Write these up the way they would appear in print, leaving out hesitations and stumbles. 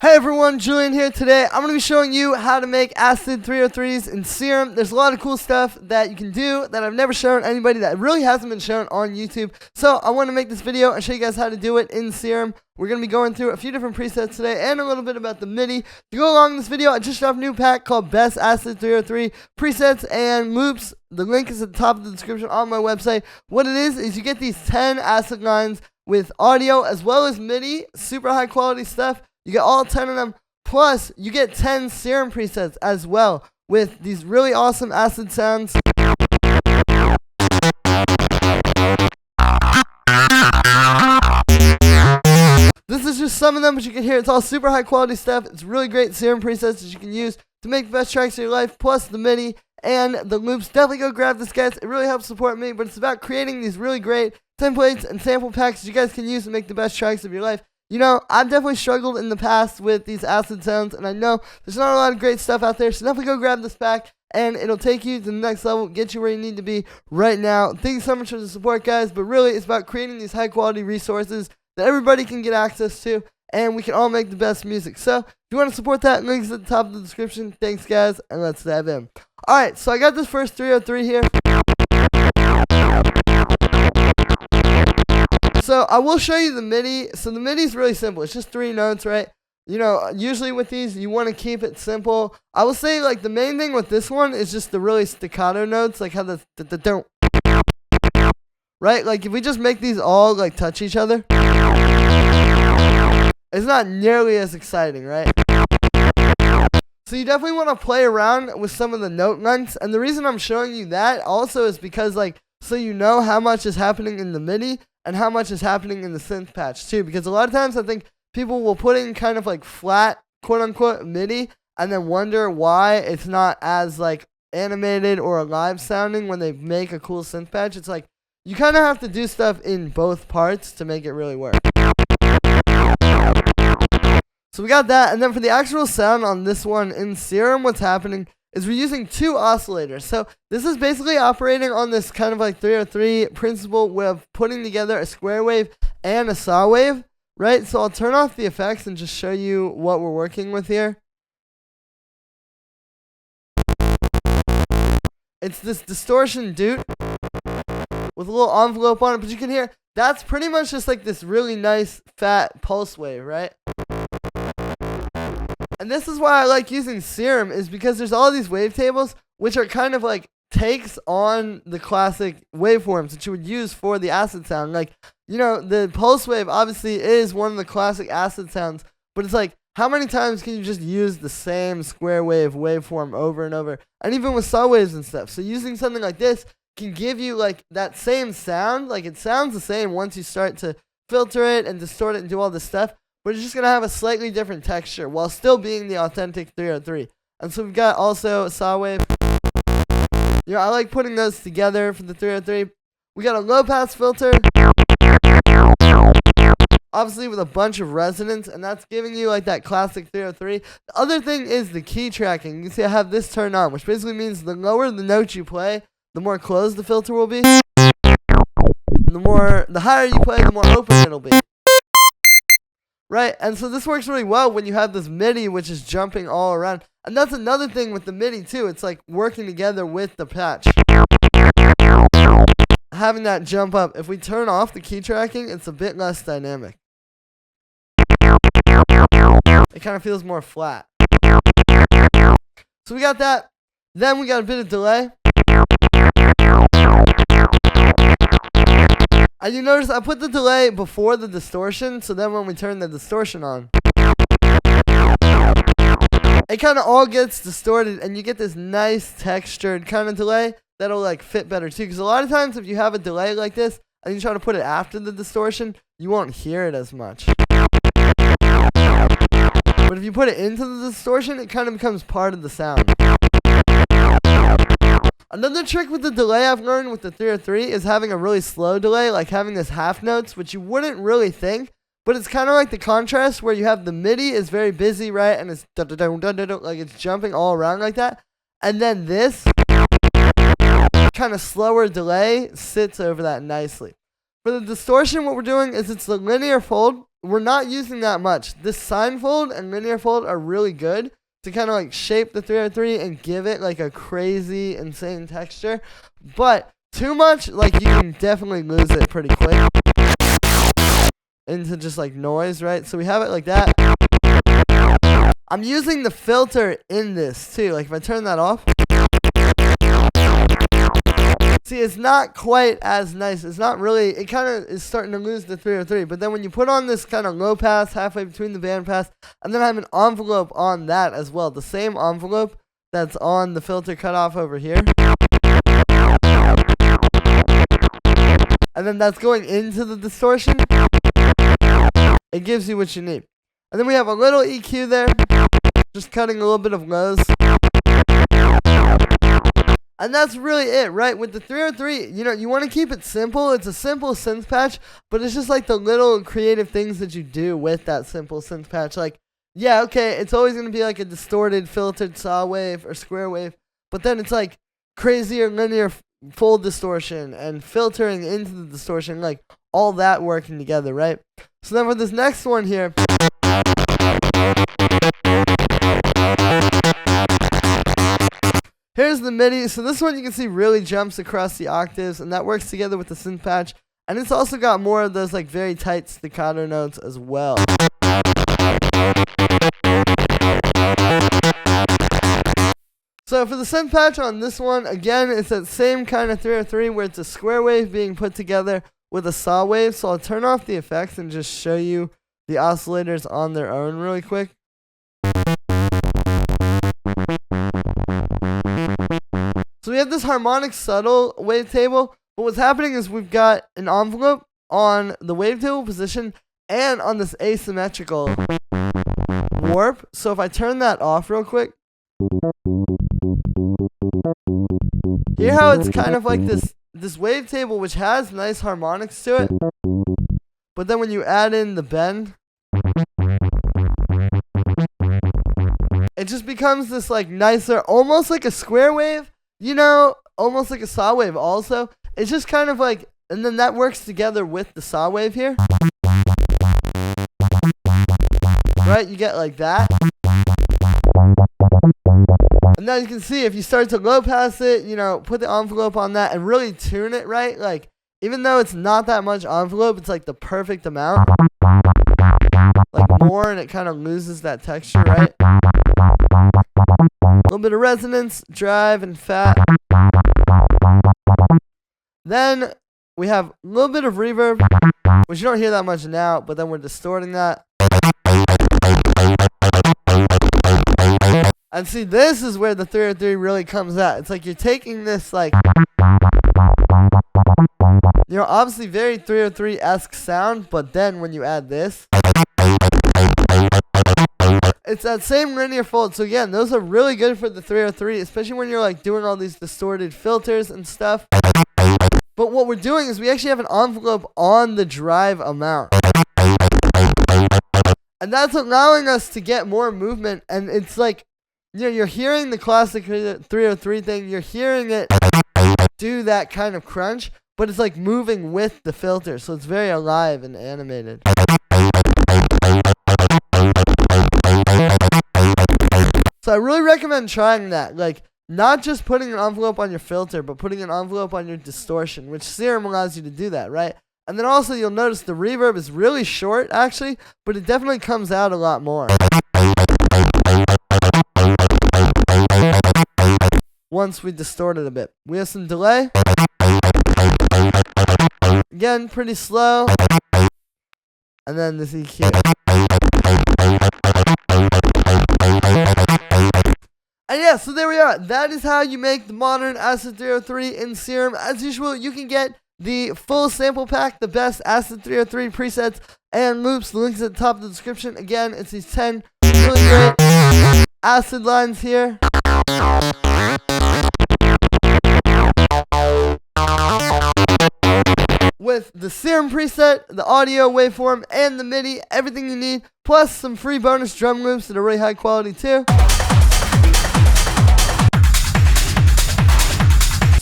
Hey everyone, Julian here. Today I'm going to be showing you how to make acid 303s in Serum. There's a lot of cool stuff that you can do that I've never shown anybody, that really hasn't been shown on YouTube. So I want to make this video and show you guys how to do it in Serum. We're going to be going through a few different presets today and a little bit about the MIDI. To go along with this video, I just dropped a new pack called Best Acid 303 Presets and Loops. The link is at the top of the description on my website. What it is you get these 10 acid lines with audio as well as MIDI, super high quality stuff. You get all 10 of them, plus you get 10 Serum presets as well with these really awesome acid sounds. This is just some of them, but you can hear it's all super high quality stuff. It's really great Serum presets that you can use to make the best tracks of your life, plus the MIDI and the loops. Definitely go grab this, guys. It really helps support me, but it's about creating these really great templates and sample packs that you guys can use to make the best tracks of your life. You know, I've definitely struggled in the past with these acid sounds, and I know there's not a lot of great stuff out there, so definitely go grab this pack, and it'll take you to the next level, get you where you need to be right now. Thank you so much for the support, guys, but really it's about creating these high-quality resources that everybody can get access to, and we can all make the best music. So if you want to support that, links at the top of the description. Thanks, guys, and let's dive in. Alright, so I got this first 303 here. So I will show you the MIDI. So the MIDI is really simple. It's just 3 notes, right? You know, usually with these, you want to keep it simple. I will say, like, the main thing with this one is just the really staccato notes, like how the don't, right? Like, if we just make these all, like, touch each other, it's not nearly as exciting, right? So you definitely want to play around with some of the note lengths. And the reason I'm showing you that also is because, like, so you know how much is happening in the MIDI and how much is happening in the synth patch too, because a lot of times I think people will put in kind of like flat quote-unquote MIDI and then wonder why it's not as like animated or alive sounding when they make a cool synth patch. It's like you kind of have to do stuff in both parts to make it really work. So we got that, and then for the actual sound on this one in Serum, what's happening is we're using 2 oscillators. So this is basically operating on this kind of like 303 principle of putting together a square wave and a saw wave, right? So I'll turn off the effects and just show you what we're working with here. It's this distortion doot with a little envelope on it, but you can hear that's pretty much just like this really nice fat pulse wave, right? And this is why I like using Serum, is because there's all these wavetables, which are kind of like takes on the classic waveforms that you would use for the acid sound. Like, you know, the pulse wave obviously is one of the classic acid sounds, but it's like, how many times can you just use the same square wave waveform over and over? And even with saw waves and stuff. So using something like this can give you like that same sound. Like, it sounds the same once you start to filter it and distort it and do all this stuff, but it's just going to have a slightly different texture while still being the authentic 303. And so we've got also a saw wave. You know, I like putting those together for the 303. We got a low pass filter, obviously with a bunch of resonance, and that's giving you like that classic 303. The other thing is the key tracking. You can see I have this turned on, which basically means the lower the note you play, the more closed the filter will be. And the higher you play, the more open it'll be. Right, and so this works really well when you have this MIDI, which is jumping all around. And that's another thing with the MIDI too. It's like working together with the patch. Having that jump up. If we turn off the key tracking, it's a bit less dynamic. It kind of feels more flat. So we got that. Then we got a bit of delay. And you notice I put the delay before the distortion, so then when we turn the distortion on, it kind of all gets distorted, and you get this nice textured kind of delay that'll like fit better too. Because a lot of times if you have a delay like this and you try to put it after the distortion, you won't hear it as much. But if you put it into the distortion, it kind of becomes part of the sound. Another trick with the delay I've learned with the 303 is having a really slow delay, like having this half notes, which you wouldn't really think, but it's kind of like the contrast where you have the MIDI is very busy, right, and it's like it's jumping all around like that, and then this kind of slower delay sits over that nicely. For the distortion, what we're doing is it's the linear fold, we're not using that much. This sine fold and linear fold are really good to kind of like shape the 303 and give it like a crazy, insane texture. But too much, like you can definitely lose it pretty quick into just like noise, right? So we have it like that. I'm using the filter in this too. Like if I turn that off, see, it's not quite as nice. It's not really, it kind of is starting to lose the 303. But then when you put on this kind of low pass, halfway between the band pass, and then I have an envelope on that as well. The same envelope that's on the filter cutoff over here. And then that's going into the distortion. It gives you what you need. And then we have a little EQ there, just cutting a little bit of lows. And that's really it, right? With the 303, you want to keep it simple. It's a simple synth patch, but it's just like the little creative things that you do with that simple synth patch. Like, yeah, okay, it's always going to be like a distorted, filtered saw wave or square wave, but then it's like crazier linear fold distortion and filtering into the distortion, like all that working together, right? So then for this next one here, here's the MIDI. So this one you can see really jumps across the octaves, and that works together with the synth patch. And it's also got more of those like very tight staccato notes as well. So for the synth patch on this one, again, it's that same kind of 303 where it's a square wave being put together with a saw wave. So I'll turn off the effects and just show you the oscillators on their own really quick. So we have this harmonic subtle wavetable, but what's happening is we've got an envelope on the wavetable position and on this asymmetrical warp. So if I turn that off real quick, hear how it's kind of like this wavetable which has nice harmonics to it, but then when you add in the bend, it just becomes this like nicer, almost like a square wave, almost like a saw wave also. It's just kind of like, and then that works together with the saw wave here. Right? You get like that. And now you can see if you start to low pass it, put the envelope on that and really tune it right. Like, even though it's not that much envelope, it's like the perfect amount. Like more, and it kind of loses that texture, right? A little bit of resonance, drive, and fat. Then we have a little bit of reverb, which you don't hear that much now, but then we're distorting that. And see, this is where the 303 really comes at. It's like you're taking this, like, obviously very 303-esque sound, but then when you add this, it's that same linear fold. So again, those are really good for the 303, especially when you're like doing all these distorted filters and stuff. But what we're doing is we actually have an envelope on the drive amount. And that's allowing us to get more movement. And it's like, you're hearing the classic 303 thing. You're hearing it do that kind of crunch, but it's like moving with the filter. So it's very alive and animated. So I really recommend trying that. Like, not just putting an envelope on your filter, but putting an envelope on your distortion, which Serum allows you to do that, right? And then also you'll notice the reverb is really short, actually, but it definitely comes out a lot more once we distort it a bit. We have some delay. Again, pretty slow. And then this EQ. And yeah, so there we are. That is how you make the modern Acid 303 in Serum. As usual, you can get the full sample pack, the best Acid 303 presets and loops. The link's at the top of the description. Again, it's these 10 really great acid lines here. With the Serum preset, the audio waveform, and the MIDI, everything you need, plus some free bonus drum loops that are really high quality too.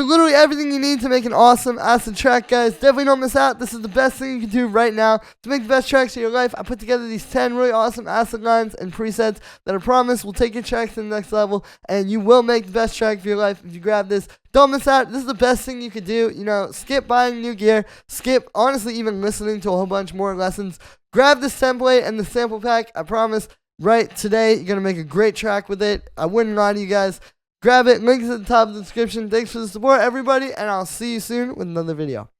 So literally everything you need to make an awesome acid track, guys. Definitely don't miss out. This is the best thing you can do right now to make the best tracks of your life. I put together these 10 really awesome acid lines and presets that I promise will take your tracks to the next level, and you will make the best track of your life if you grab this. Don't miss out. This is the best thing you could do. You know, skip buying new gear. Skip, honestly, even listening to a whole bunch more lessons. Grab this template and the sample pack. I promise, right today, you're going to make a great track with it. I wouldn't lie to you guys. Grab it. Links at the top of the description. Thanks for the support, everybody, and I'll see you soon with another video.